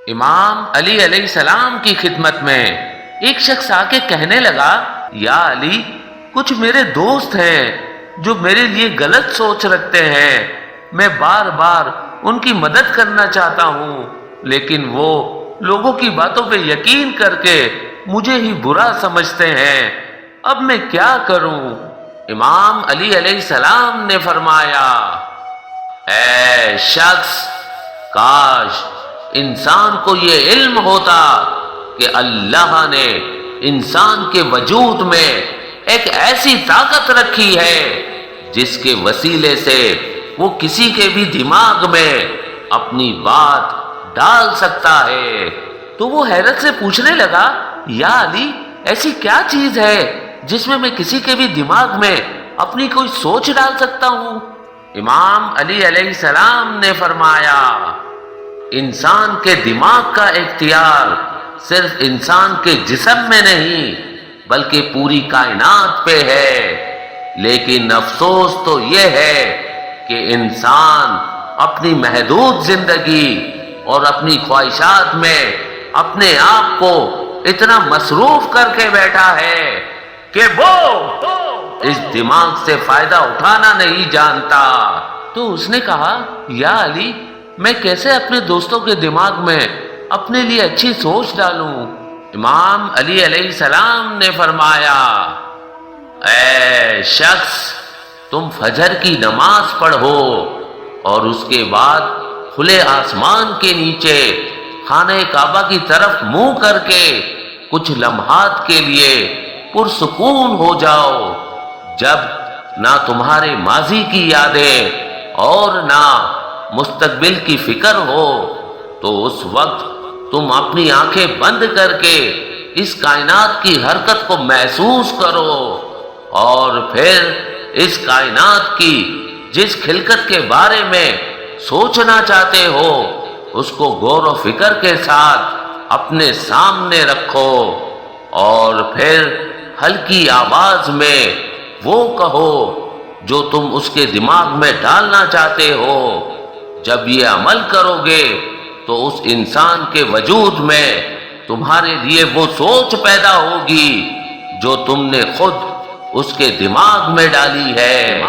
امام علی علیہ السلام کی خدمت میں ایک شخص آ کے کہنے لگا، یا علی، کچھ میرے دوست ہیں جو میرے لیے غلط سوچ رکھتے ہیں۔ میں بار بار ان کی مدد کرنا چاہتا ہوں، لیکن وہ لوگوں کی باتوں پہ یقین کر کے مجھے ہی برا سمجھتے ہیں۔ اب میں کیا کروں؟ امام علی علیہ السلام نے فرمایا، اے شخص، کاش انسان کو یہ علم ہوتا کہ اللہ نے انسان کے وجود میں ایک ایسی طاقت رکھی ہے جس کے وسیلے سے وہ کسی کے بھی دماغ میں اپنی بات ڈال سکتا ہے۔ تو وہ حیرت سے پوچھنے لگا، یا علی، ایسی کیا چیز ہے جس میں کسی کے بھی دماغ میں اپنی کوئی سوچ ڈال سکتا ہوں؟ امام علی علیہ السلام نے فرمایا، انسان کے دماغ کا اختیار صرف انسان کے جسم میں نہیں بلکہ پوری کائنات پہ ہے، لیکن افسوس تو یہ ہے کہ انسان اپنی محدود زندگی اور اپنی خواہشات میں اپنے آپ کو اتنا مصروف کر کے بیٹھا ہے کہ وہ اس دماغ سے فائدہ اٹھانا نہیں جانتا۔ تو اس نے کہا، یا علی، میں کیسے اپنے دوستوں کے دماغ میں اپنے لیے اچھی سوچ ڈالوں؟ امام علی علیہ السلام نے فرمایا، اے شخص، تم فجر کی نماز پڑھو اور اس کے بعد کھلے آسمان کے نیچے خانہ کعبہ کی طرف منہ کر کے کچھ لمحات کے لیے پرسکون ہو جاؤ۔ جب نہ تمہارے ماضی کی یادیں اور نہ مستقبل کی فکر ہو، تو اس وقت تم اپنی آنکھیں بند کر کے اس کائنات کی حرکت کو محسوس کرو، اور پھر اس کائنات کی جس خلقت کے بارے میں سوچنا چاہتے ہو اس کو غور و فکر کے ساتھ اپنے سامنے رکھو، اور پھر ہلکی آواز میں وہ کہو جو تم اس کے دماغ میں ڈالنا چاہتے ہو۔ جب یہ عمل کرو گے تو اس انسان کے وجود میں تمہارے لیے وہ سوچ پیدا ہوگی جو تم نے خود اس کے دماغ میں ڈالی ہے۔